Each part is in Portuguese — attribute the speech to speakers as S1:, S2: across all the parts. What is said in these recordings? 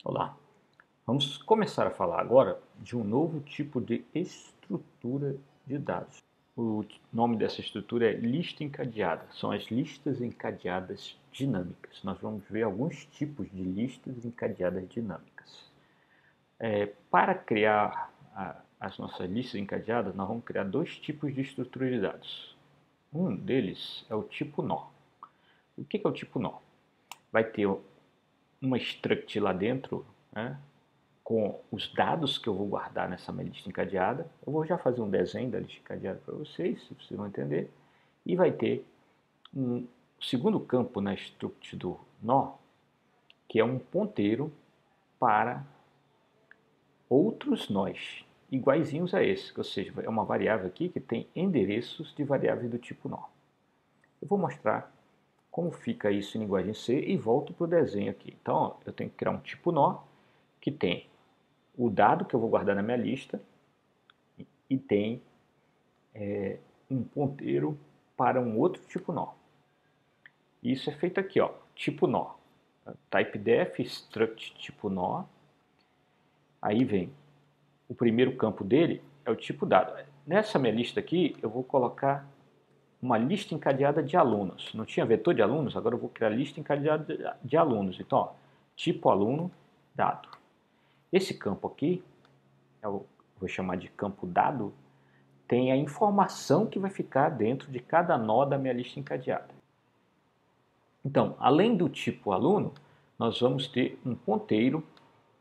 S1: Olá, vamos começar a falar agora de um novo tipo de estrutura de dados. O nome dessa estrutura é lista encadeada, são as listas encadeadas dinâmicas. Nós vamos ver alguns tipos de listas encadeadas dinâmicas. Para criar as nossas listas encadeadas, nós vamos criar dois tipos de estrutura de dados. Um deles é o tipo nó. O que é o tipo nó? Vai ter uma struct lá dentro, né, com os dados que eu vou guardar nessa minha lista encadeada. Eu vou já fazer um desenho da lista encadeada para vocês, se vocês vão entender. E vai ter um segundo campo na struct do nó, que é um ponteiro para outros nós, iguaizinhos a esse, ou seja, é uma variável aqui que tem endereços de variáveis do tipo nó. Eu vou mostrar como fica isso em linguagem C e volto para o desenho aqui. Então, ó, eu tenho que criar um tipo nó que tem o dado que eu vou guardar na minha lista e tem um ponteiro para um outro tipo nó. Isso é feito aqui, ó, tipo nó. Typedef struct tipo nó. Aí vem o primeiro campo dele é o tipo dado. Nessa minha lista aqui eu vou colocar uma lista encadeada de alunos. Não tinha vetor de alunos, agora eu vou criar lista encadeada de alunos. Então, ó, tipo aluno dado. Esse campo aqui, eu vou chamar de campo dado, tem a informação que vai ficar dentro de cada nó da minha lista encadeada. Então, além do tipo aluno, nós vamos ter um ponteiro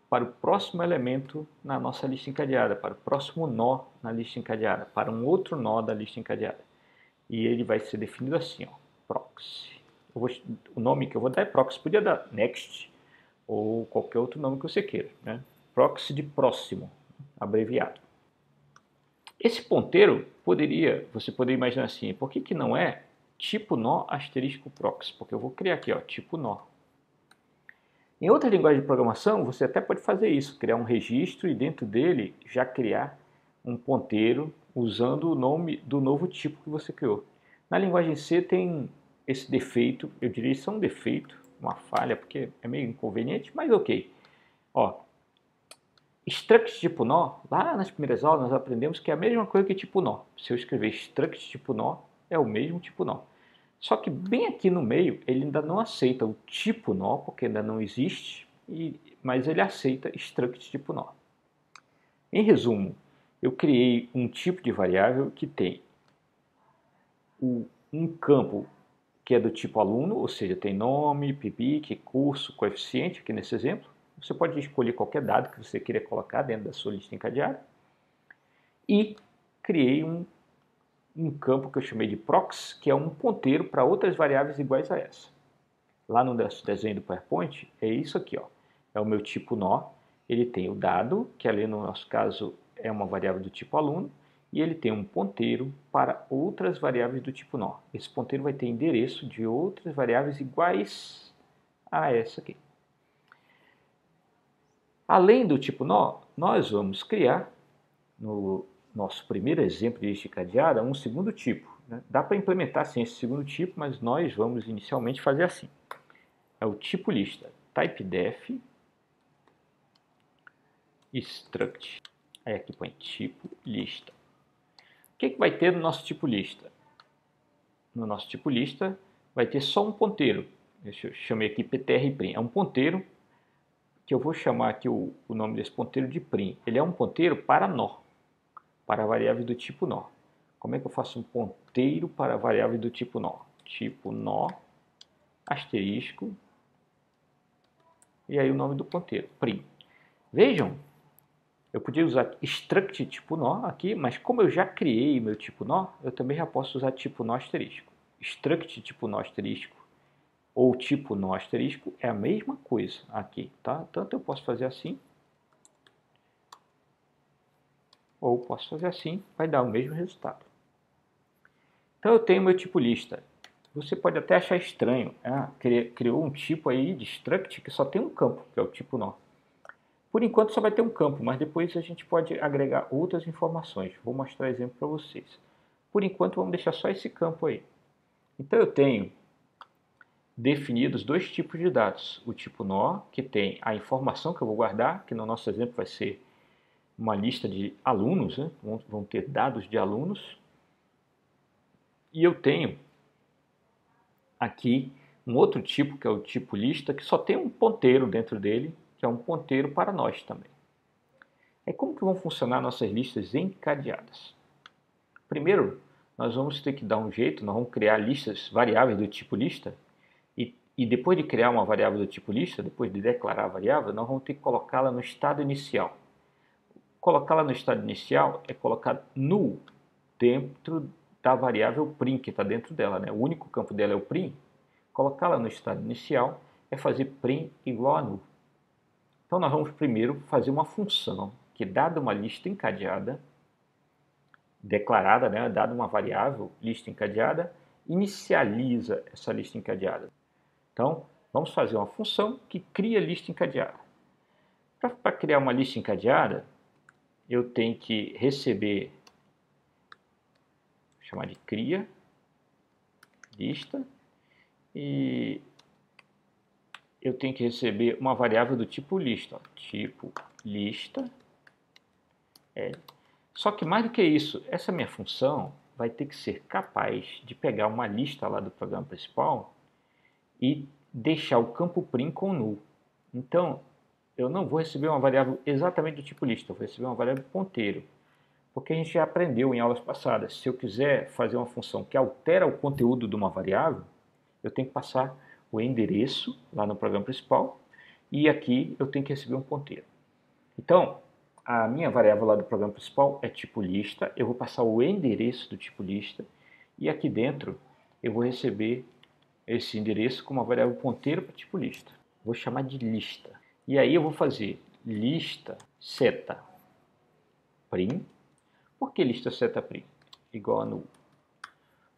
S1: para o próximo elemento na nossa lista encadeada, para o próximo nó na lista encadeada, para um outro nó da lista encadeada. E ele vai ser definido assim, ó, proxy. O nome que eu vou dar é proxy, podia dar next ou qualquer outro nome que você queira, né? Proxy de próximo, abreviado. Esse ponteiro você poderia imaginar assim, por que não é tipo nó asterisco proxy? Porque eu vou criar aqui, ó, tipo nó. Em outra linguagem de programação, você até pode fazer isso, criar um registro e dentro dele já criar um ponteiro usando o nome do novo tipo que você criou. Na linguagem C tem esse defeito, eu diria isso é um defeito, uma falha, porque é meio inconveniente, mas ok. Ó, struct tipo nó, lá nas primeiras aulas nós aprendemos que é a mesma coisa que tipo nó. Se eu escrever struct tipo nó, é o mesmo tipo nó. Só que bem aqui no meio ele ainda não aceita o tipo nó, porque ainda não existe, mas ele aceita struct tipo nó. Em resumo, eu criei um tipo de variável que tem um campo que é do tipo aluno, ou seja, tem nome, PIBIC, curso, coeficiente, aqui nesse exemplo. Você pode escolher qualquer dado que você queira colocar dentro da sua lista encadeada. E criei um campo que eu chamei de prox, que é um ponteiro para outras variáveis iguais a essa. Lá no desenho do PowerPoint, é isso aqui, ó. É o meu tipo nó. Ele tem o dado, que ali no nosso caso é uma variável do tipo aluno, e ele tem um ponteiro para outras variáveis do tipo nó. Esse ponteiro vai ter endereço de outras variáveis iguais a essa aqui. Além do tipo nó, nós vamos criar, no nosso primeiro exemplo de lista encadeada, um segundo tipo. Né? Dá para implementar sim esse segundo tipo, mas nós vamos inicialmente fazer assim. É o tipo lista, typedef struct. Aí aqui põe tipo lista. O que vai ter no nosso tipo lista? No nosso tipo lista vai ter só um ponteiro. Eu chamei aqui ptrprim. É um ponteiro que eu vou chamar aqui o nome desse ponteiro de prim. Ele é um ponteiro para nó, para variável do tipo nó. Como é que eu faço um ponteiro para variável do tipo nó? Tipo nó, asterisco, e aí o nome do ponteiro, prim. Vejam, eu podia usar struct tipo nó aqui, mas como eu já criei meu tipo nó, eu também já posso usar tipo nó asterisco. Struct tipo nó asterisco ou tipo nó asterisco é a mesma coisa aqui, tá? Tanto eu posso fazer assim, ou posso fazer assim, vai dar o mesmo resultado. Então eu tenho meu tipo lista. Você pode até achar estranho, criou um tipo aí de struct que só tem um campo, que é o tipo nó. Por enquanto só vai ter um campo, mas depois a gente pode agregar outras informações. Vou mostrar exemplo para vocês. Por enquanto vamos deixar só esse campo aí. Então eu tenho definidos dois tipos de dados. O tipo nó, que tem a informação que eu vou guardar, que no nosso exemplo vai ser uma lista de alunos, né? Vão ter dados de alunos. E eu tenho aqui um outro tipo, que é o tipo lista, que só tem um ponteiro dentro dele, que é um ponteiro para nós também. É como que vão funcionar nossas listas encadeadas? Primeiro, nós vamos ter que dar um jeito, nós vamos criar listas variáveis do tipo lista, e depois de criar uma variável do tipo lista, depois de declarar a variável, nós vamos ter que colocá-la no estado inicial. Colocá-la no estado inicial é colocar null dentro da variável prim que está dentro dela, né? O único campo dela é o prim. Colocá-la no estado inicial é fazer prim igual a null. Então nós vamos primeiro fazer uma função que, dada uma lista encadeada, declarada, né, dada uma variável lista encadeada, inicializa essa lista encadeada. Então vamos fazer uma função que cria lista encadeada. Para criar uma lista encadeada, eu tenho que receber, vou chamar de cria lista, e eu tenho que receber uma variável do tipo lista, ó, tipo lista. Só que mais do que isso, essa minha função vai ter que ser capaz de pegar uma lista lá do programa principal e deixar o campo prim com null. Então, eu não vou receber uma variável exatamente do tipo lista, eu vou receber uma variável ponteiro. Porque a gente já aprendeu em aulas passadas, se eu quiser fazer uma função que altera o conteúdo de uma variável, eu tenho que passar o endereço lá no programa principal e aqui eu tenho que receber um ponteiro. Então, a minha variável lá do programa principal é tipo lista, eu vou passar o endereço do tipo lista e aqui dentro eu vou receber esse endereço com uma variável ponteiro para tipo lista. Vou chamar de lista. E aí eu vou fazer lista seta prim. Por que lista seta prim? Igual a null.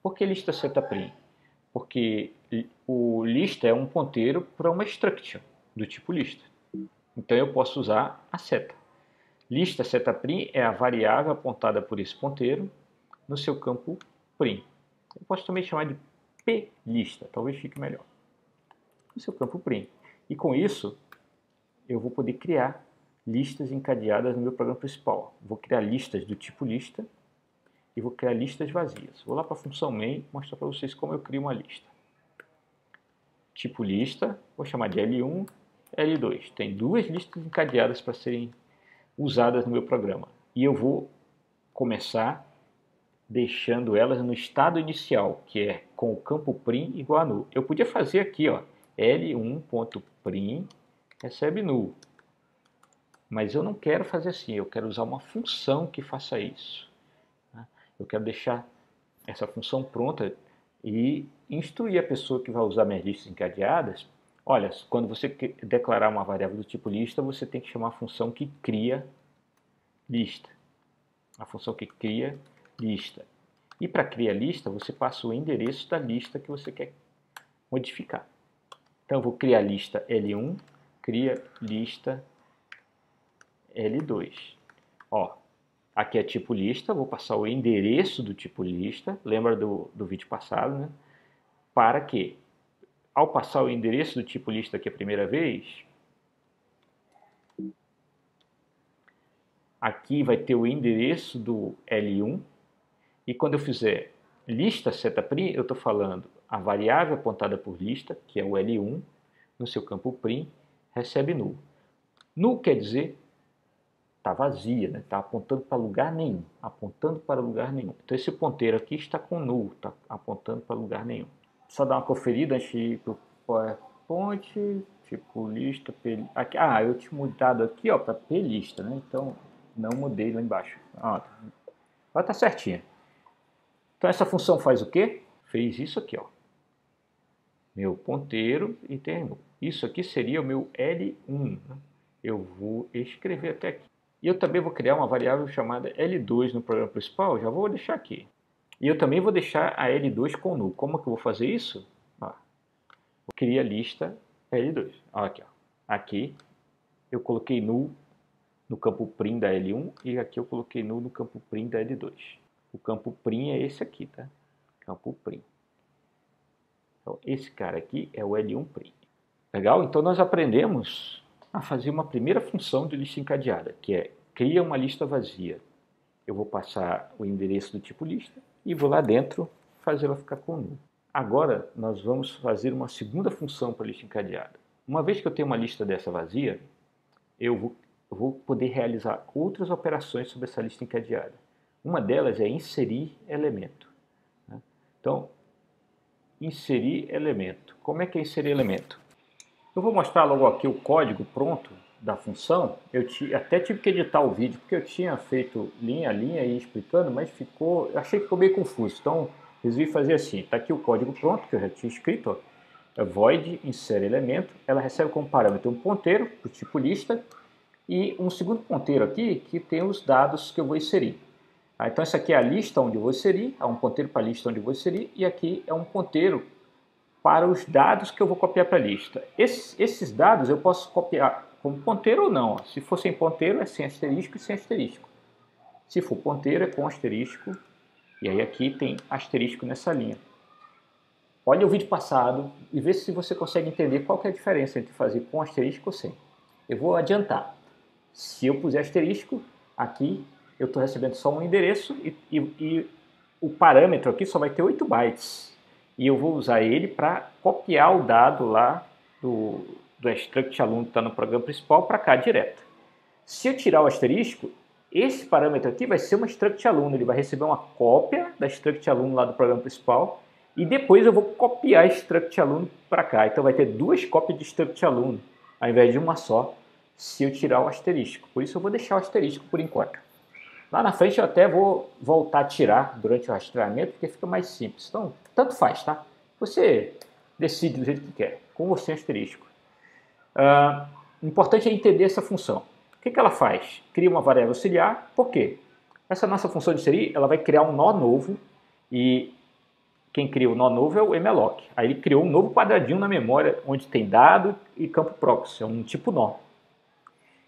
S1: Por que lista seta prim? Porque o lista é um ponteiro para uma struct do tipo lista. Então eu posso usar a seta. Lista seta prim é a variável apontada por esse ponteiro no seu campo prim. Eu posso também chamar de plista, talvez fique melhor. No seu campo prim. E com isso, eu vou poder criar listas encadeadas no meu programa principal. Vou criar listas do tipo lista e vou criar listas vazias. Vou lá para a função main e mostrar para vocês como eu crio uma lista. Tipo lista, vou chamar de L1, L2. Tem duas listas encadeadas para serem usadas no meu programa. E eu vou começar deixando elas no estado inicial, que é com o campo prim igual a null. Eu podia fazer aqui, ó, L1.prim recebe null. Mas eu não quero fazer assim, eu quero usar uma função que faça isso. Eu quero deixar essa função pronta e instruir a pessoa que vai usar minhas listas encadeadas. Olha, quando você declarar uma variável do tipo lista, você tem que chamar a função que cria lista. A função que cria lista. E para criar lista, você passa o endereço da lista que você quer modificar. Então eu vou criar lista L1, cria lista L2. Ó, aqui é tipo lista, vou passar o endereço do tipo lista, lembra do vídeo passado, né? Para que, ao passar o endereço do tipo lista aqui a primeira vez, aqui vai ter o endereço do L1, e quando eu fizer lista seta prim, eu estou falando a variável apontada por lista, que é o L1, no seu campo prim, recebe null. Null quer dizer está vazia, né? Está apontando para lugar nenhum, apontando para lugar nenhum. Então esse ponteiro aqui está com null, está apontando para lugar nenhum. Só dar uma conferida antes de ir para o PowerPoint, tipo lista, aqui, eu tinha mudado aqui, ó, para plista, né? Então não mudei lá embaixo. Agora está certinho. Então essa função faz o quê? Fez isso aqui, ó. Meu ponteiro e terminou. Isso aqui seria o meu L1. Né? Eu vou escrever até aqui. E eu também vou criar uma variável chamada L2 no programa principal, já vou deixar aqui. E eu também vou deixar a L2 com null. Como que eu vou fazer isso? Eu crio a lista L2. Aqui, ó. Aqui eu coloquei null no campo prim da L1 e aqui eu coloquei null no campo prim da L2. O campo prim é esse aqui, tá? Campo prim. Então, esse cara aqui é o L1 prime. Legal? Então nós aprendemos a fazer uma primeira função de lista encadeada, que é cria uma lista vazia. Eu vou passar o endereço do tipo lista e vou lá dentro fazer ela ficar com nulo. Agora nós vamos fazer uma segunda função para a lista encadeada. Uma vez que eu tenho uma lista dessa vazia, eu vou poder realizar outras operações sobre essa lista encadeada. Uma delas é inserir elemento. Então, inserir elemento. Como é que é inserir elemento? Eu vou mostrar logo aqui o código pronto da função. Eu até tive que editar o vídeo, porque eu tinha feito linha a linha aí explicando, mas eu achei que ficou meio confuso. Então, resolvi fazer assim. Está aqui o código pronto, que eu já tinha escrito. Ó. É void insere elemento. Ela recebe como parâmetro um ponteiro, do tipo lista, e um segundo ponteiro aqui, que tem os dados que eu vou inserir. Então, essa aqui é a lista onde eu vou inserir, é um ponteiro para a lista onde eu vou inserir, e aqui é um ponteiro para os dados que eu vou copiar para a lista. Esses dados eu posso copiar como ponteiro ou não. Se for sem ponteiro, é sem asterisco e sem asterisco. Se for ponteiro, é com asterisco, e aí aqui tem asterisco nessa linha. Olha o vídeo passado e vê se você consegue entender qual que é a diferença entre fazer com asterisco ou sem. Eu vou adiantar. Se eu puser asterisco, aqui eu estou recebendo só um endereço e o parâmetro aqui só vai ter 8 bytes. E eu vou usar ele para copiar o dado lá do struct aluno que está no programa principal para cá direto. Se eu tirar o asterisco, esse parâmetro aqui vai ser uma struct aluno. Ele vai receber uma cópia da struct aluno lá do programa principal e depois eu vou copiar struct aluno para cá. Então vai ter 2 cópias de struct aluno ao invés de uma só, se eu tirar o asterisco. Por isso eu vou deixar o asterisco por enquanto. Lá na frente eu até vou voltar a tirar durante o rastreamento, porque fica mais simples. Então, tanto faz, tá? Você decide do jeito que quer, com ou sem asterisco. O importante é entender essa função. O que ela faz? Cria uma variável auxiliar. Por quê? Essa nossa função de inserir, ela vai criar um nó novo e quem cria o nó novo é o malloc. Aí ele criou um novo quadradinho na memória onde tem dado e campo proxy, é um tipo nó.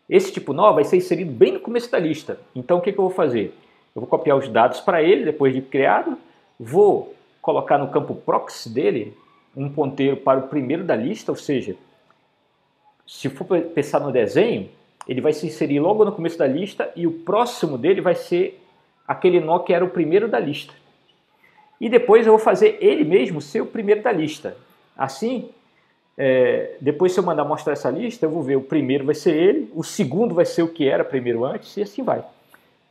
S1: Esse tipo nó vai ser inserido bem no começo da lista. Então o que eu vou fazer? Eu vou copiar os dados para ele depois de criado, vou colocar no campo proxy dele um ponteiro para o primeiro da lista, ou seja, se for pensar no desenho, ele vai se inserir logo no começo da lista e o próximo dele vai ser aquele nó que era o primeiro da lista. E depois eu vou fazer ele mesmo ser o primeiro da lista. Assim, depois se eu mandar mostrar essa lista, eu vou ver o primeiro vai ser ele, o segundo vai ser o que era primeiro antes e assim vai.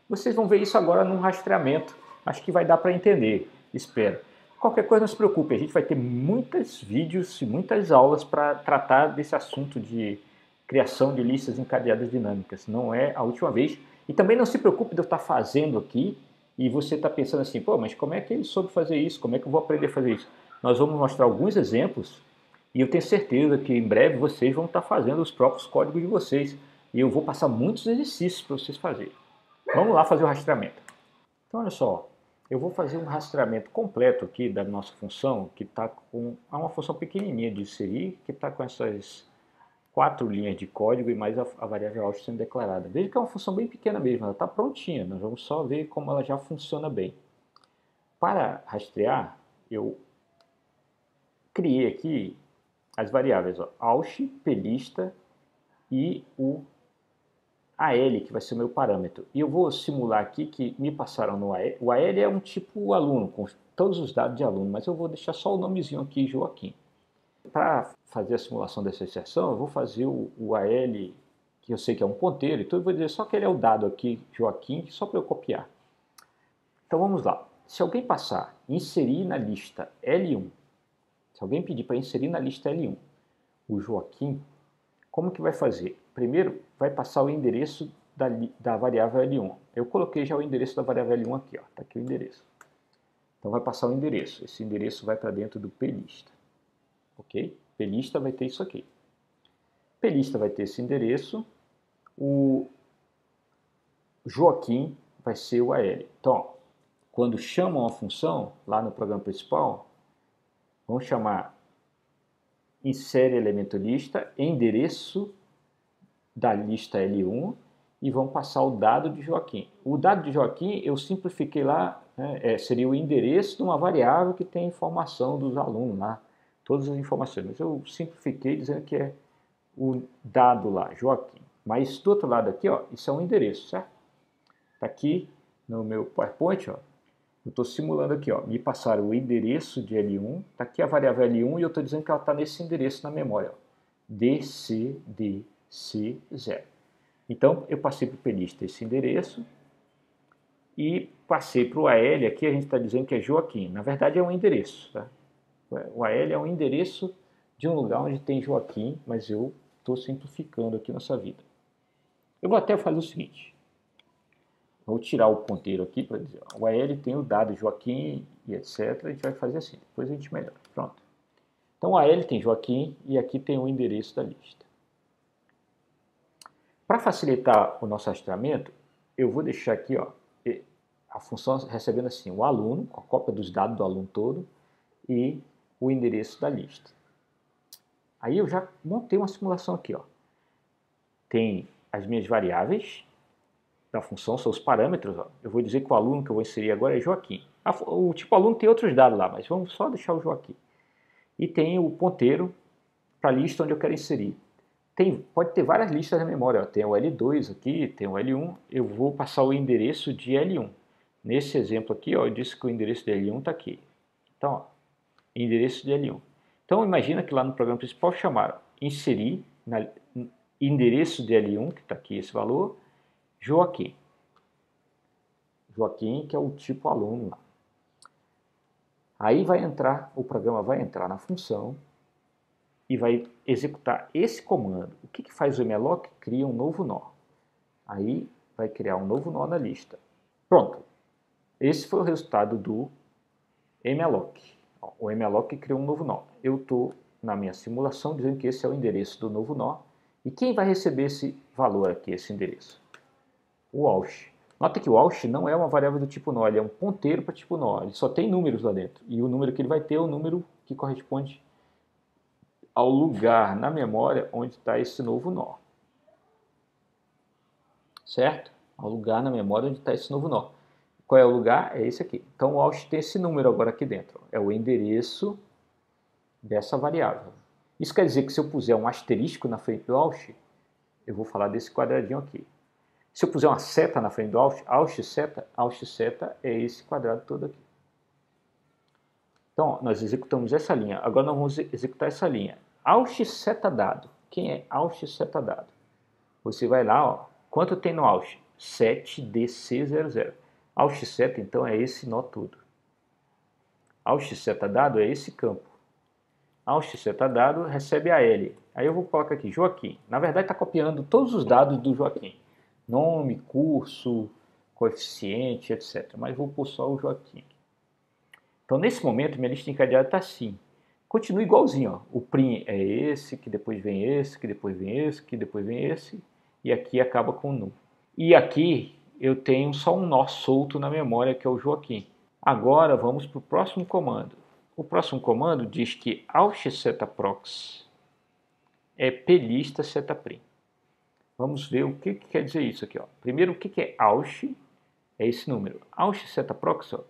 S1: Vocês vão ver isso agora num rastreamento. Acho que vai dar para entender, espero. Qualquer coisa, não se preocupe, a gente vai ter muitos vídeos e muitas aulas para tratar desse assunto de criação de listas encadeadas dinâmicas. Não é a última vez. E também não se preocupe de eu estar fazendo aqui e você está pensando assim, pô, mas como é que ele soube fazer isso? Como é que eu vou aprender a fazer isso? Nós vamos mostrar alguns exemplos e eu tenho certeza que em breve vocês vão estar fazendo os próprios códigos de vocês. E eu vou passar muitos exercícios para vocês fazerem. Vamos lá fazer o rastreamento. Então, olha só, eu vou fazer um rastreamento completo aqui da nossa função, que está com uma função pequenininha de inserir, que está com essas 4 linhas de código e mais a variável out sendo declarada. Veja que é uma função bem pequena mesmo, ela está prontinha, nós vamos só ver como ela já funciona bem. Para rastrear, eu criei aqui as variáveis auth, plista e o AL, que vai ser o meu parâmetro. E eu vou simular aqui que me passaram no AL. O AL é um tipo aluno, com todos os dados de aluno, mas eu vou deixar só o nomezinho aqui, Joaquim. Para fazer a simulação dessa inserção, eu vou fazer o AL, que eu sei que é um ponteiro, então eu vou dizer só que ele é o dado aqui, Joaquim, só para eu copiar. Então vamos lá. Se alguém passar, inserir na lista L1, se alguém pedir para inserir na lista L1 o Joaquim, como que vai fazer? Primeiro, vai passar o endereço da variável L1. Eu coloquei já o endereço da variável L1 aqui, está aqui o endereço. Então vai passar o endereço. Esse endereço vai para dentro do plista. Ok? Plista vai ter isso aqui. Plista vai ter esse endereço. O Joaquim vai ser o AL. Então, ó, quando chamam a função lá no programa principal, vamos chamar insere elemento lista, endereço da lista L1 e vão passar o dado de Joaquim. O dado de Joaquim eu simplifiquei lá, né, seria o endereço de uma variável que tem informação dos alunos lá, todas as informações, mas eu simplifiquei dizendo que é o dado lá, Joaquim. Mas do outro lado aqui, ó, isso é um endereço, certo? Está aqui no meu PowerPoint, ó, eu estou simulando aqui, ó, me passaram o endereço de L1, está aqui a variável L1 e eu estou dizendo que ela está nesse endereço na memória, ó, DCDC0. Então, eu passei para o plista esse endereço e passei para o AL, aqui a gente está dizendo que é Joaquim. Na verdade, é um endereço, tá? O AL é um endereço de um lugar onde tem Joaquim, mas eu estou simplificando aqui nossa vida. Eu vou até fazer o seguinte. Vou tirar o ponteiro aqui para dizer, ó, o AL tem o dado Joaquim e etc. A gente vai fazer assim, depois a gente melhora. Pronto. Então o AL tem Joaquim e aqui tem o endereço da lista. Para facilitar o nosso rastreamento, eu vou deixar aqui ó, a função recebendo assim, o aluno, a cópia dos dados do aluno todo e o endereço da lista. Aí eu já montei uma simulação aqui. Ó. Tem as minhas variáveis da função, são os parâmetros. Ó. Eu vou dizer que o aluno que eu vou inserir agora é Joaquim. O tipo aluno tem outros dados lá, mas vamos só deixar o Joaquim. E tem o ponteiro para a lista onde eu quero inserir. Pode ter várias listas na memória. Ó. Tem o L2 aqui, tem o L1. Eu vou passar o endereço de L1. Nesse exemplo aqui, ó, eu disse que o endereço de L1 está aqui. Então, ó, endereço de L1. Então, imagina que lá no programa principal chamaram inserir na endereço de L1, que está aqui esse valor, Joaquim. Joaquim, que é o tipo aluno lá. Aí vai entrar, o programa vai entrar na função e vai executar esse comando. O que faz o malloc? Cria um novo nó. Aí vai criar um novo nó na lista. Pronto. Esse foi o resultado do malloc. O malloc criou um novo nó. Eu estou na minha simulação dizendo que esse é o endereço do novo nó. E quem vai receber esse valor aqui, esse endereço? O Walsh. Nota que o Walsh não é uma variável do tipo nó, ele é um ponteiro para tipo nó. Ele só tem números lá dentro. E o número que ele vai ter é o número que corresponde ao lugar na memória onde está esse novo nó. Certo? Ao lugar na memória onde está esse novo nó. Qual é o lugar? É esse aqui. Então o Walsh tem esse número agora aqui dentro. É o endereço dessa variável. Isso quer dizer que se eu puser um asterisco na frente do Walsh, eu vou falar desse quadradinho aqui. Se eu puser uma seta na frente do Walsh seta é esse quadrado todo aqui. Então, ó, nós executamos essa linha. Agora nós vamos executar essa linha. Walsh seta dado. Quem é Walsh seta dado? Você vai lá, ó. Quanto tem no Walsh? 7DC00. Walsh seta, então, é esse nó todo. Walsh seta dado é esse campo. Walsh seta dado recebe a L. Aí eu vou colocar aqui Joaquim. Na verdade, está copiando todos os dados do Joaquim. Nome, curso, coeficiente, etc. Mas vou pôr só o Joaquim. Então, nesse momento, minha lista encadeada está assim. Continua igualzinho. Ó. O prim é esse, que depois vem esse, que depois vem esse, que depois vem esse. E aqui acaba com o nu. E aqui eu tenho só um nó solto na memória, que é o Joaquim. Agora vamos para o próximo comando. O próximo comando diz que Walsh seta prox é plista seta prim. Vamos ver o que quer dizer isso aqui. Ó. Primeiro, o que é Walsh? É esse número. Walsh seta prox, ó,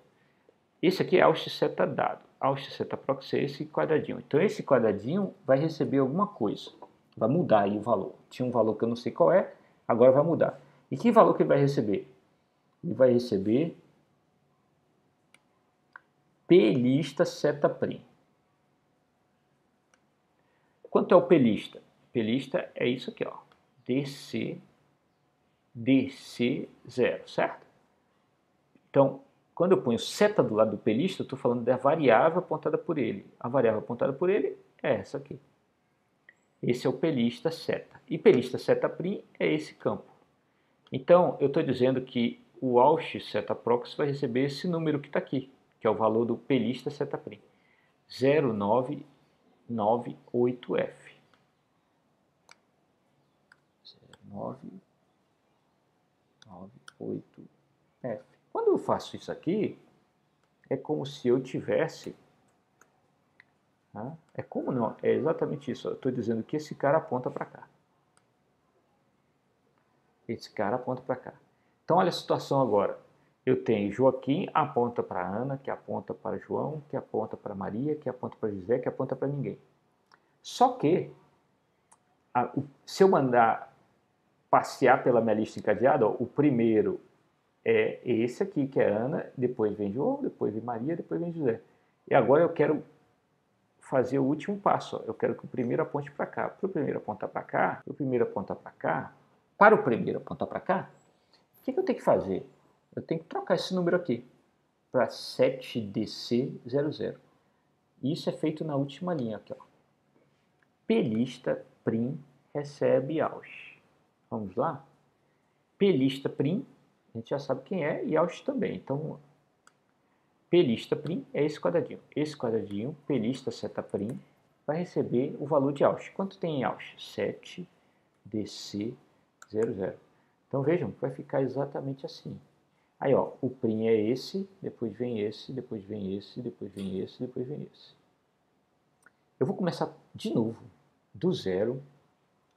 S1: esse aqui é Walsh seta dado. Walsh seta prox é esse quadradinho. Então esse quadradinho vai receber alguma coisa. Vai mudar aí o valor. Tinha um valor que eu não sei qual é, agora vai mudar. E que valor que ele vai receber? Ele vai receber plista seta prim. Quanto é o plista? Plista é isso aqui, ó. DC0, certo? Então, quando eu ponho seta do lado do plista, eu estou falando da variável apontada por ele. A variável apontada por ele é essa aqui. Esse é o plista seta. E plista seta prim é esse campo. Então, eu estou dizendo que o Walsh seta prox vai receber esse número que está aqui, que é o valor do plista seta prim. 0998F. 0998F. Quando eu faço isso aqui, é como se eu tivesse... É como não? É exatamente isso. Eu estou dizendo que esse cara aponta para cá. Esse cara aponta para cá. Então, olha a situação agora. eu tenho Joaquim, aponta para Ana, que aponta para João, que aponta para Maria, que aponta para José, que aponta para ninguém. Só que, se eu mandar passear pela minha lista encadeada, ó, o primeiro é esse aqui, que é Ana, depois vem João, depois vem Maria, depois vem José. E agora eu quero fazer o último passo. Ó. Eu quero que o primeiro aponte para cá. Para o primeiro apontar para cá, para o primeiro apontar para cá, para o primeiro apontar para cá, o que eu tenho que fazer? Eu tenho que trocar esse número aqui para 7DC00. Isso é feito na última linha aqui. Ó. Plista prim recebe aus. Vamos lá? Plista prim, a gente já sabe quem é, e aus também. Então, plista prim é esse quadradinho. Esse quadradinho, plista seta prim, vai receber o valor de aus. Quanto tem em aus? 7DC00. Então, vejam, vai ficar exatamente assim. Aí, ó, o prim é esse, depois vem esse, depois vem esse, depois vem esse, depois vem esse. Eu vou começar de novo, do zero,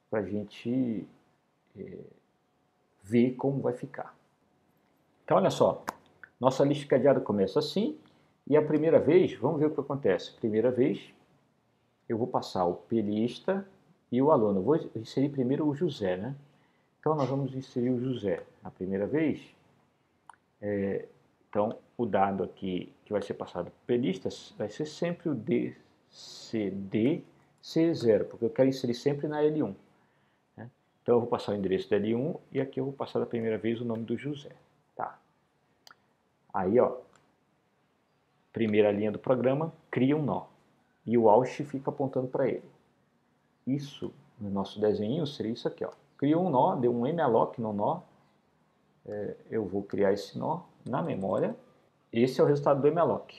S1: para a gente ver como vai ficar. Então, olha só, nossa lista cadeada começa assim, e a primeira vez, vamos ver o que acontece. Primeira vez, eu vou passar o plista e o aluno. Eu vou inserir primeiro o José, né? Então, nós vamos inserir o José. Na primeira vez, então, o dado aqui que vai ser passado para o plista vai ser sempre o DCDC0, porque eu quero inserir sempre na L1. Né? Então, eu vou passar o endereço da L1 e aqui eu vou passar da primeira vez o nome do José. Tá. Aí, ó, primeira linha do programa, cria um nó. E o Aush fica apontando para ele. Isso, no nosso desenho, seria isso aqui. Ó. Criou um nó, deu um malloc no nó. Eu vou criar esse nó na memória. Esse é o resultado do malloc.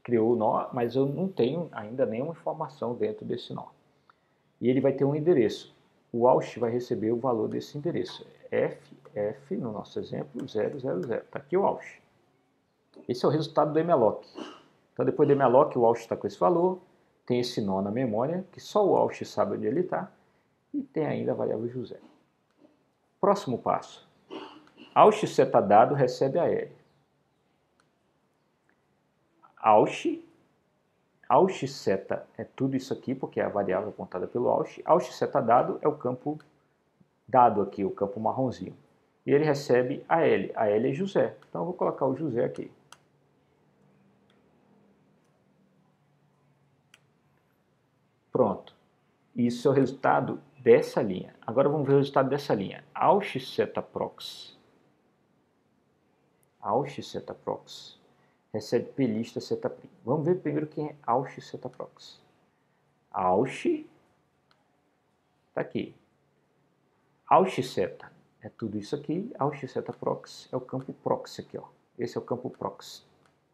S1: Criou o nó, mas eu não tenho ainda nenhuma informação dentro desse nó. E ele vai ter um endereço. O Aush vai receber o valor desse endereço. FF, no nosso exemplo, 000. Está aqui o Aush. Esse é o resultado do malloc. Então, depois do malloc, o Aush está com esse valor, tem esse nó na memória, que só o Aush sabe onde ele está, e tem ainda a variável José. Próximo passo. Aush seta dado recebe a L. Aush seta é tudo isso aqui, porque é a variável apontada pelo Aush. Aush seta dado é o campo dado aqui, o campo marronzinho. E ele recebe a L. A L é José. Então, eu vou colocar o José aqui. Pronto. Isso é o resultado dessa linha. Agora vamos ver o resultado dessa linha. Aush seta prox recebe plista seta prim. Vamos ver primeiro quem é Aush seta prox. Aush está aqui. Aush seta é tudo isso aqui. Aush seta prox é o campo proxy aqui, ó. Esse é o campo proxy,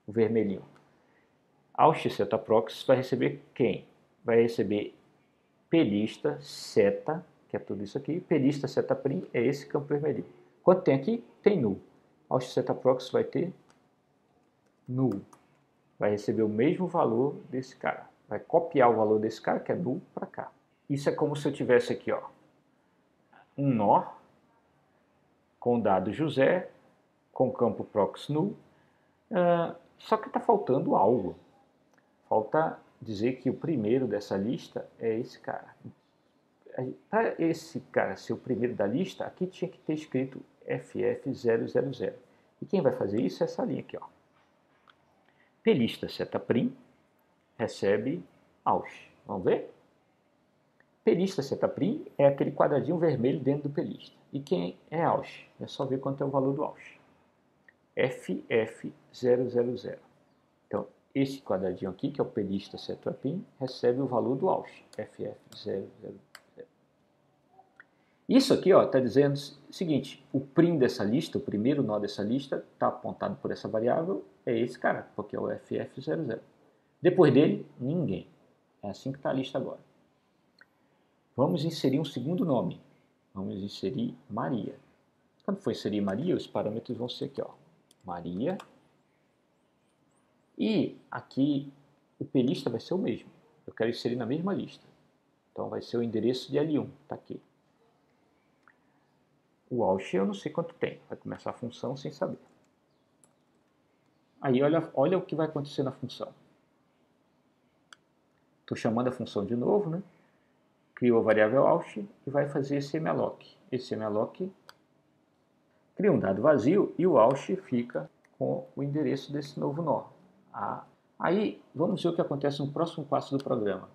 S1: o vermelhinho. Aush seta prox vai receber quem? Vai receber plista seta, que é tudo isso aqui. Plista seta prim é esse campo vermelhinho. Quanto tem aqui? Tem null. Aush seta prox vai ter null. Vai receber o mesmo valor desse cara. Vai copiar o valor desse cara, que é null, para cá. Isso é como se eu tivesse aqui, ó, um nó com o dado José, com o campo prox null, só que está faltando algo. Falta dizer que o primeiro dessa lista é esse cara. Para esse cara ser o primeiro da lista, aqui tinha que ter escrito FF000. E quem vai fazer isso é essa linha aqui, ó. Plista seta prim recebe Aush. Vamos ver? Plista seta prim é aquele quadradinho vermelho dentro do plista. E quem é Aush? É só ver quanto é o valor do Aush. FF000. Então, esse quadradinho aqui, que é o plista seta prim, recebe o valor do Aush. FF000. Isso aqui está dizendo o seguinte, o prim dessa lista, o primeiro nó dessa lista, está apontado por essa variável, é esse cara, porque é o FF00. Depois dele, ninguém. É assim que está a lista agora. Vamos inserir um segundo nome. Vamos inserir Maria. Quando for inserir Maria, os parâmetros vão ser aqui, ó, Maria. E aqui o plista vai ser o mesmo. Eu quero inserir na mesma lista. Então vai ser o endereço de L1, está aqui. O Aush eu não sei quanto tem, vai começar a função sem saber. Aí olha o que vai acontecer na função. Estou chamando a função de novo, né? Criou a variável out e vai fazer esse malloc. Esse malloc cria um dado vazio e o out fica com o endereço desse novo nó. Aí vamos ver o que acontece no próximo passo do programa.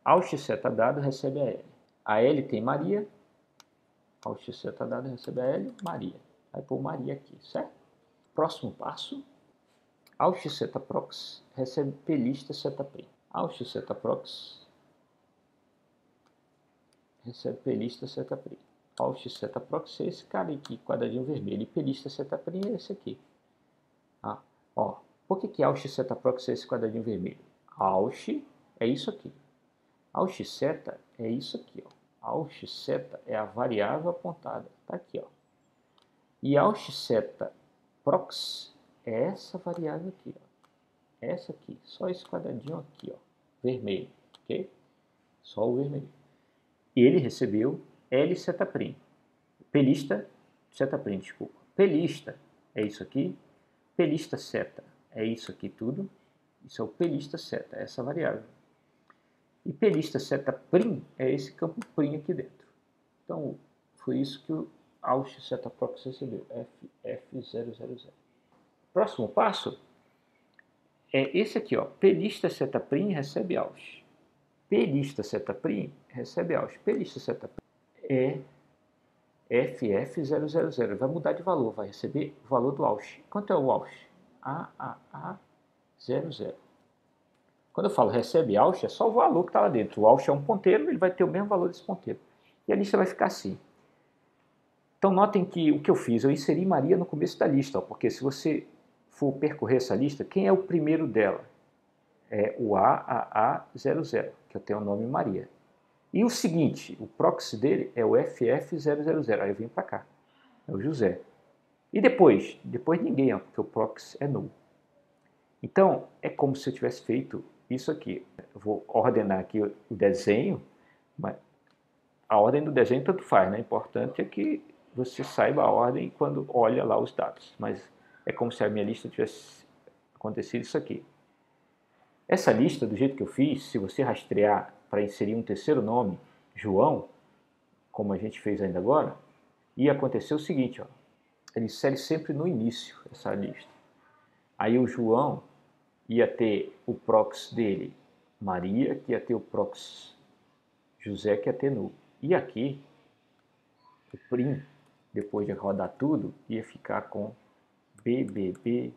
S1: Out seta dado recebe a L. A L tem Maria. Out seta dado recebe a L, Maria. Vai pôr Maria aqui, certo? Próximo passo. Out seta prox recebe plista seta prim. Out seta prox recebe plista seta prim. Out seta prox é esse cara aqui, quadradinho vermelho. E plista seta prim é esse aqui. Por que out seta prox é esse quadradinho vermelho? Out é isso aqui. Out seta é isso aqui, ó. Out seta é a variável apontada, tá aqui, ó. E out seta prox é essa variável aqui, ó. Essa aqui, só esse quadradinho aqui, ó, vermelho, ok? Só o vermelho. E ele recebeu L seta prim. Plista seta prim, desculpa. Plista é isso aqui. Plista seta é isso aqui tudo. Isso é o plista seta, essa variável. E plista seta prim é esse campo prim aqui dentro. Então, foi isso que o out seta prox recebeu, F000. Próximo passo é esse aqui, ó. Plista seta prim recebe out. Plista seta prim recebe out. Plista seta prim é FF000. Vai mudar de valor, vai receber o valor do out. Quanto é o out? AAA00. Quando eu falo recebe out, é só o valor que está lá dentro. O out é um ponteiro, ele vai ter o mesmo valor desse ponteiro. E a lista vai ficar assim. Então notem que o que eu fiz, eu inseri Maria no começo da lista, ó, porque se você for percorrer essa lista, quem é o primeiro dela? É o AAA00, que eu tenho o nome Maria. E o seguinte, o proxy dele é o FF000, aí eu vim para cá, é o José. E depois ninguém, ó, porque o proxy é null. Então, é como se eu tivesse feito isso aqui. Eu vou ordenar aqui o desenho, mas a ordem do desenho tanto faz, né? O importante é que você saiba a ordem quando olha lá os dados. Mas é como se a minha lista tivesse acontecido isso aqui. Essa lista, do jeito que eu fiz, se você rastrear para inserir um terceiro nome, João, como a gente fez ainda agora, ia acontecer o seguinte, ó. Ele insere sempre no início essa lista. Aí o João ia ter o prox dele, Maria, que ia ter o prox José, que ia ter null. E aqui, o prim, depois de rodar tudo, ia ficar com BBB00.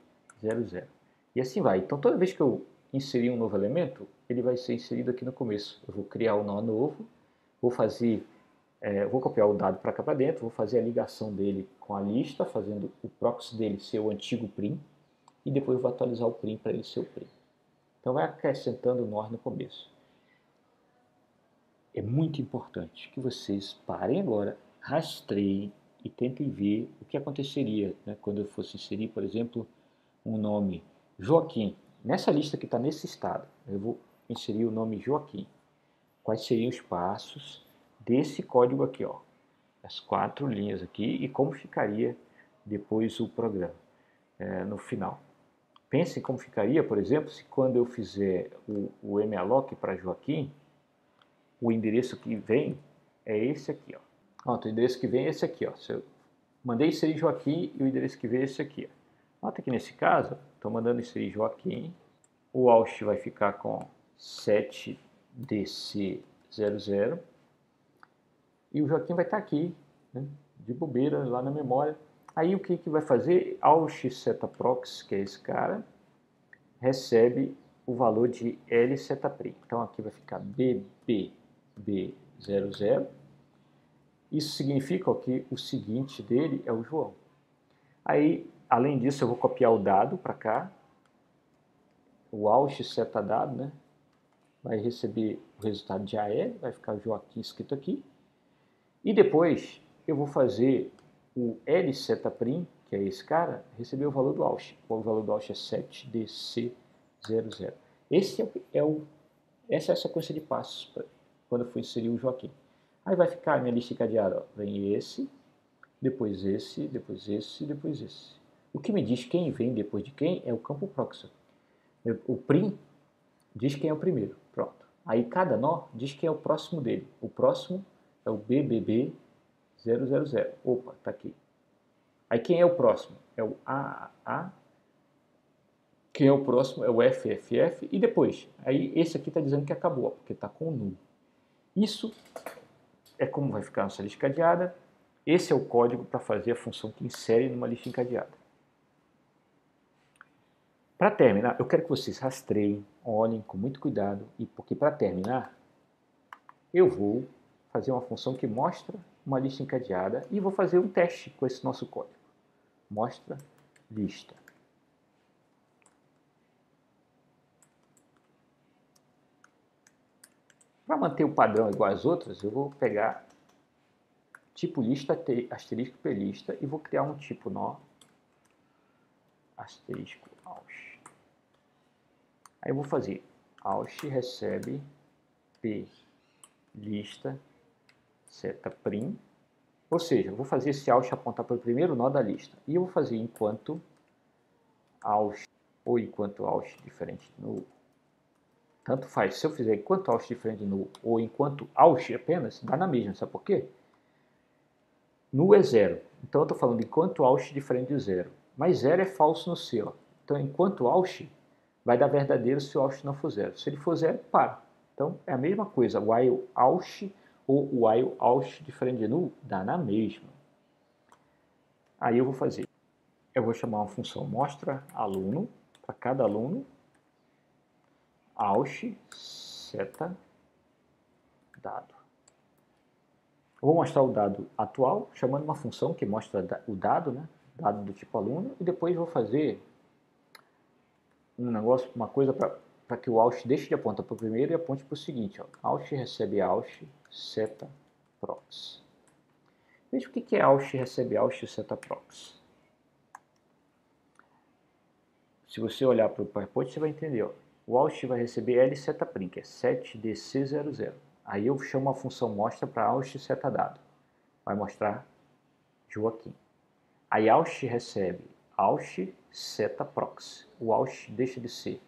S1: E assim vai. Então toda vez que eu inserir um novo elemento, ele vai ser inserido aqui no começo. Eu vou criar um nó novo, vou copiar o dado para cá para dentro, vou fazer a ligação dele com a lista, fazendo o proxy dele ser o antigo prim, e depois vou atualizar o prim para ele ser o prim. Então vai acrescentando nó no começo. É muito importante que vocês parem agora, rastreiem e tentem ver o que aconteceria, né, quando eu fosse inserir, por exemplo, um nome Joaquim. Nessa lista que está nesse estado, eu vou inserir o nome Joaquim. Quais seriam os passos desse código aqui, ó? As 4 linhas aqui e como ficaria depois o programa no final. Pensem como ficaria, por exemplo, se quando eu fizer o malloc para Joaquim, o endereço que vem é esse aqui, ó. O endereço que vem é esse aqui, ó. Se eu mandei inserir Joaquim e o endereço que vem é esse aqui, ó. Nota que nesse caso, estou mandando inserir Joaquim, o out vai ficar com 7DC00 e o Joaquim vai estar aqui, né, de bobeira, lá na memória. Aí o que vai fazer? Out seta prox, que é esse cara, recebe o valor de L seta prim. Então aqui vai ficar BBB00. Isso significa que o seguinte dele é o João. Aí, além disso, eu vou copiar o dado para cá. O out seta dado, né? Vai receber o resultado de AL, vai ficar Joaquim escrito aqui. E depois eu vou fazer o L seta prim, que é esse cara, receber o valor do out. O valor do out é 7DC00. Essa é a sequência de passos quando eu for inserir o Joaquim. Aí vai ficar a minha lista encadeada, ó. Vem esse, depois esse, depois esse, depois esse. O que me diz quem vem depois de quem é o campo próximo. O prim diz quem é o primeiro. Pronto. Aí cada nó diz quem é o próximo dele. O próximo é o BBB 000. Opa, tá aqui. Aí quem é o próximo? É o AAA. Quem é o próximo é o FFF. E depois? Aí esse aqui está dizendo que acabou, porque está com o nulo. Isso é como vai ficar a nossa lista encadeada. Esse é o código para fazer a função que insere numa lista encadeada. Para terminar, eu quero que vocês rastreiem, olhem com muito cuidado, porque para terminar, eu vou fazer uma função que mostra uma lista encadeada e vou fazer um teste com esse nosso código. Mostra lista. Para manter o padrão igual às outras, eu vou pegar tipo lista asterisco plista e vou criar um tipo nó asterisco aus. Aí eu vou fazer aus recebe p lista seta prim, ou seja, eu vou fazer esse aus apontar para o primeiro nó da lista e eu vou fazer enquanto aus ou enquanto aus diferente de nulo. Tanto faz, se eu fizer enquanto aus diferente de nulo ou enquanto aus apenas, dá na mesma, sabe por quê? Null é zero, então eu estou falando enquanto aus diferente de zero, mas zero é falso no C, ó. Então enquanto aus vai dar verdadeiro se o aus não for zero. Se ele for zero, para. Então é a mesma coisa, while aus ou while aus diferente de null, dá na mesma. Aí eu vou fazer, eu vou chamar uma função mostra aluno, para cada aluno, aus seta dado. Eu vou mostrar o dado atual, chamando uma função que mostra o dado, né? Dado do tipo aluno, e depois vou fazer uma coisa para que o aus deixe de apontar para o primeiro e aponte para o seguinte. Ó. Aus recebe aus seta prox. Veja o que é aus recebe aus seta prox. Se você olhar para o PowerPoint, você vai entender. Ó. O aus vai receber L seta prim, que é 7DC00. Aí eu chamo a função mostra para aus seta dado. Vai mostrar Joaquim. Aí aus recebe aus seta prox. O aus deixa de ser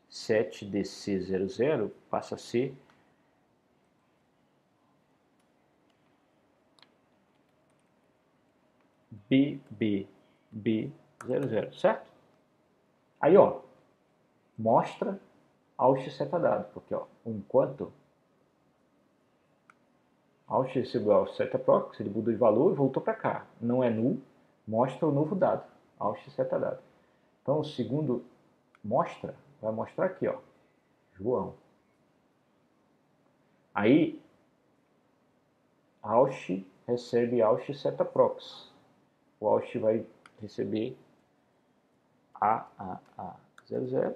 S1: 7DC00, passa a ser BBB00, certo? Aí, ó, mostra aus seta dado, porque, ó, enquanto aus recebeu aus seta prox, ele mudou de valor e voltou para cá. Não é null, mostra o novo dado, aus seta dado. Então, o segundo mostra, vai mostrar aqui, ó, João. Aí, aus recebe aus seta prox. O aus vai receber AAA00.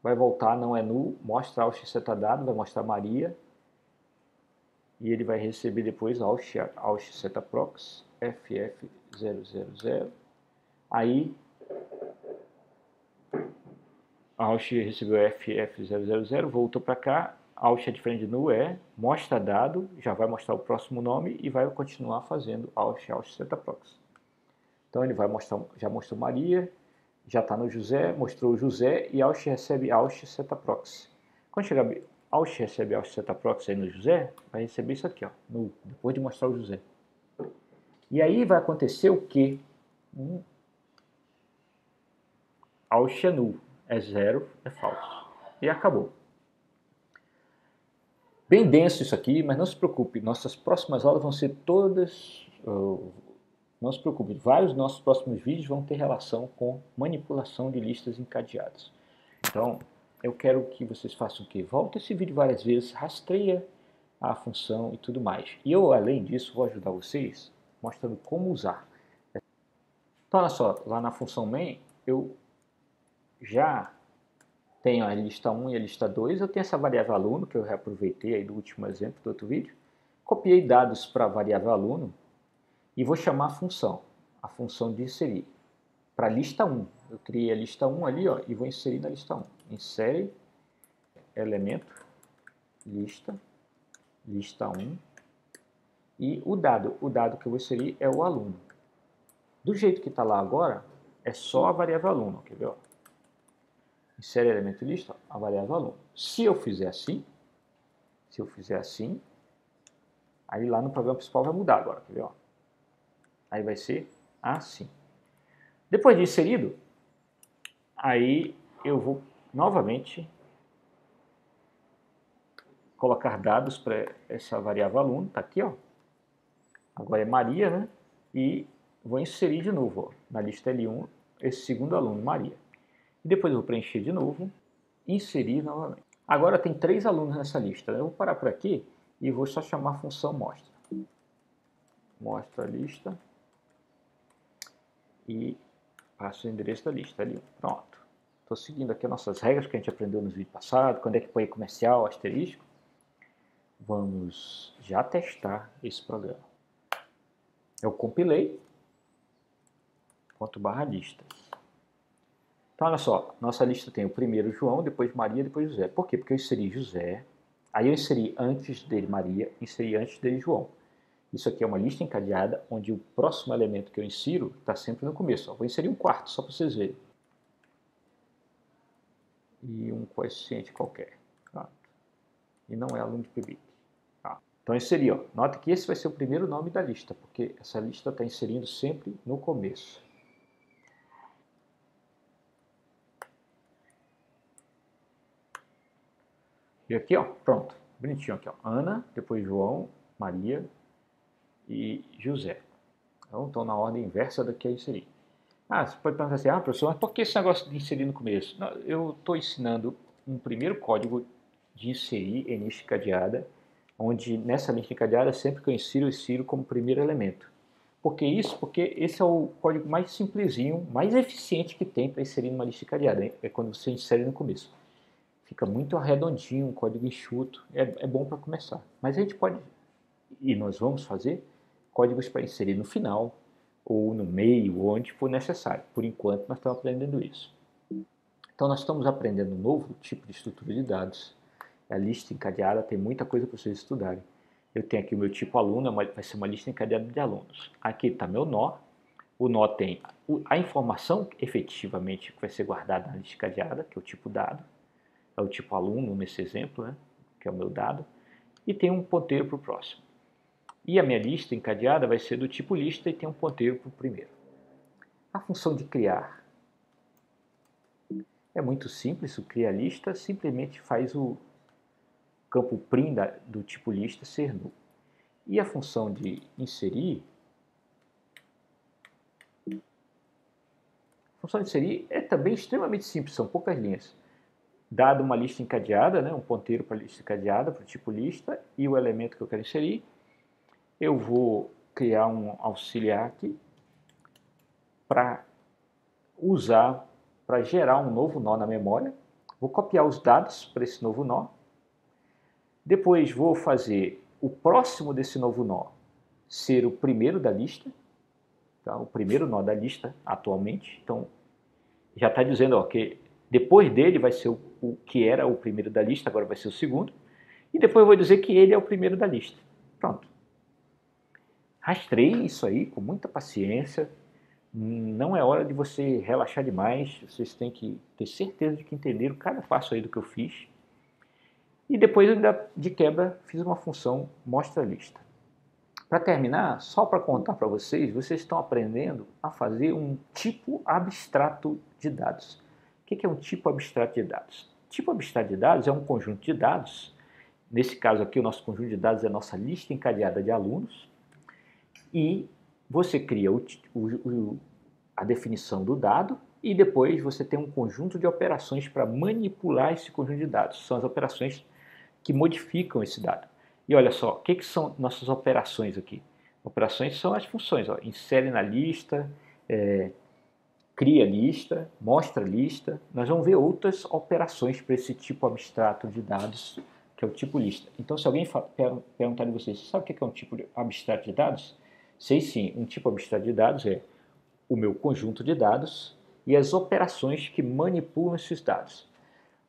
S1: Vai voltar, não é null, mostra aus seta dado, vai mostrar Maria. E ele vai receber depois aus seta prox, FF000. Aí, aus recebeu FF000, voltou para cá. Aus é diferente de null, mostra dado, já vai mostrar o próximo nome e vai continuar fazendo aus seta prox. Então ele vai mostrar, já mostrou Maria, já está no José, mostrou o José e aus recebe aus seta prox. Quando chegar aus recebe aus seta prox aí no José, vai receber isso aqui, ó, null, depois de mostrar o José. E aí vai acontecer o quê? Aus é null, é zero, é falso. E acabou. Bem denso isso aqui, mas não se preocupe, nossas próximas aulas vão ser todas... Não se preocupe, vários dos nossos próximos vídeos vão ter relação com manipulação de listas encadeadas. Então, eu quero que vocês façam o quê? Volta esse vídeo várias vezes, rastreia a função e tudo mais. E eu, além disso, vou ajudar vocês mostrando como usar. Então, olha só, lá na função main, eu já tenho a lista 1 e a lista 2, eu tenho essa variável aluno, que eu reaproveitei aí do último exemplo do outro vídeo. Copiei dados para a variável aluno e vou chamar a função de inserir. Para a lista 1, eu criei a lista 1 ali, ó, e vou inserir na lista 1. Insere elemento, lista 1, e o dado que eu vou inserir é o aluno. Do jeito que está lá agora, é só a variável aluno, quer ver? Ó? Insere elemento lista, a variável aluno. Se eu fizer assim, aí lá no programa principal vai mudar agora, quer ver? Ó? Aí vai ser assim. Depois de inserido, aí eu vou novamente colocar dados para essa variável aluno, tá aqui, ó. Agora é Maria, né? E vou inserir de novo, ó, na lista L1, esse segundo aluno, Maria. E depois eu vou preencher de novo, inserir novamente. Agora tem 3 alunos nessa lista, né? Eu vou parar por aqui e vou só chamar a função mostra. Mostra a lista e passo o endereço da lista ali. Pronto. Estou seguindo aqui as nossas regras que a gente aprendeu nos vídeos passados, quando é que põe comercial, asterisco. Vamos já testar esse programa. Eu compilei, ./listas. Então, olha só, nossa lista tem o primeiro João, depois Maria, depois José. Por quê? Porque eu inseri José, aí eu inseri antes dele Maria, inseri antes dele João. Isso aqui é uma lista encadeada, onde o próximo elemento que eu insiro está sempre no começo. Ó, vou inserir um quarto, só para vocês verem. E um coeficiente qualquer. Pronto. E não é aluno de PIBIC. Então, inseri, ó. Nota que esse vai ser o primeiro nome da lista, porque essa lista está inserindo sempre no começo. E aqui, ó, pronto. Bonitinho aqui, ó. Ana, depois João, Maria e José. Então, estão na ordem inversa da que eu inseri. Você pode pensar assim, professor, mas por que esse negócio de inserir no começo? Não, eu estou ensinando um primeiro código de inserir em lista encadeada, onde nessa lista encadeada, sempre que eu insiro como primeiro elemento. Por que isso? Porque esse é o código mais simplesinho, mais eficiente que tem para inserir numa lista encadeada. É quando você insere no começo. Fica muito arredondinho, um código enxuto, é bom para começar. Mas a gente pode, e nós vamos fazer, códigos para inserir no final, ou no meio, ou onde for necessário. Por enquanto, nós estamos aprendendo isso. Então, nós estamos aprendendo um novo tipo de estrutura de dados. A lista encadeada tem muita coisa para vocês estudarem. Eu tenho aqui o meu tipo aluno, vai ser uma lista encadeada de alunos. Aqui está meu nó. O nó tem a informação efetivamente que vai ser guardada na lista encadeada, que é o tipo dado. É o tipo aluno nesse exemplo, né, que é o meu dado. E tem um ponteiro para o próximo. E a minha lista encadeada vai ser do tipo lista e tem um ponteiro para o primeiro. A função de criar é muito simples. O cria lista simplesmente faz o campo prim do tipo lista ser nulo. E a função de inserir, é também extremamente simples, são poucas linhas. Dado uma lista encadeada, né, um ponteiro para a lista encadeada, para o tipo lista, e o elemento que eu quero inserir, eu vou criar um auxiliar aqui para usar, para gerar um novo nó na memória. Vou copiar os dados para esse novo nó. Depois vou fazer o próximo desse novo nó ser o primeiro da lista, tá? O primeiro nó da lista atualmente. Então, já está dizendo que depois dele vai ser o que era o primeiro da lista, agora vai ser o segundo. E depois eu vou dizer que ele é o primeiro da lista. Pronto. Rastrei isso aí com muita paciência. Não é hora de você relaxar demais. Vocês têm que ter certeza de que entenderam cada passo aí do que eu fiz. E depois, ainda de quebra, fiz uma função mostra lista. Para terminar, só para contar para vocês, vocês estão aprendendo a fazer um tipo abstrato de dados. O que é um tipo abstrato de dados? Tipo abstrato de dados é um conjunto de dados. Nesse caso aqui, o nosso conjunto de dados é a nossa lista encadeada de alunos. E você cria a definição do dado e depois você tem um conjunto de operações para manipular esse conjunto de dados. São as operações que modificam esse dado. E olha só, o que são nossas operações aqui? Operações são as funções, insere na lista, cria lista, mostra lista. Nós vamos ver outras operações para esse tipo abstrato de dados, que é o tipo lista. Então, se alguém perguntar de vocês, sabe o que é um tipo abstrato de dados? Sei sim, um tipo abstrato de dados é o meu conjunto de dados e as operações que manipulam esses dados.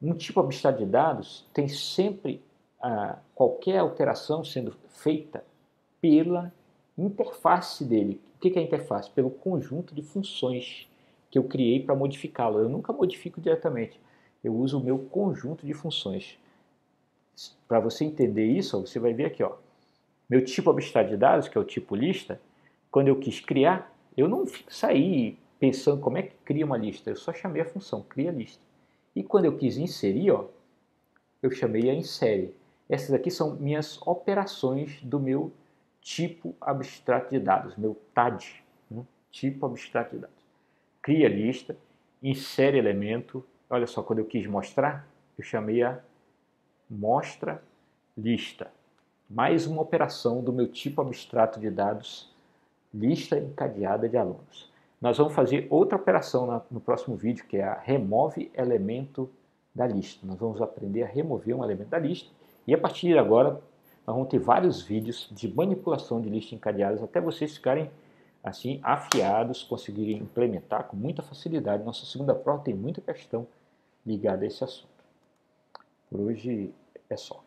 S1: Um tipo abstrato de dados tem sempre qualquer alteração sendo feita pela interface dele. O que é a interface? Pelo conjunto de funções que eu criei para modificá-lo. Eu nunca modifico diretamente, eu uso o meu conjunto de funções. Para você entender isso, você vai ver aqui, ó, meu tipo abstrato de dados, que é o tipo lista. Quando eu quis criar, eu não saí pensando como é que cria uma lista, eu só chamei a função cria lista. E quando eu quis inserir, ó, eu chamei a insere. Essas aqui são minhas operações do meu tipo abstrato de dados, meu TAD, né? Tipo abstrato de dados. Cria lista, insere elemento. Olha só, quando eu quis mostrar, eu chamei a mostra lista. Mais uma operação do meu tipo abstrato de dados, lista encadeada de alunos. Nós vamos fazer outra operação no próximo vídeo, que é a remove elemento da lista. Nós vamos aprender a remover um elemento da lista e a partir de agora nós vamos ter vários vídeos de manipulação de listas encadeadas até vocês ficarem assim afiados, conseguirem implementar com muita facilidade. Nossa segunda prova tem muita questão ligada a esse assunto. Por hoje é só.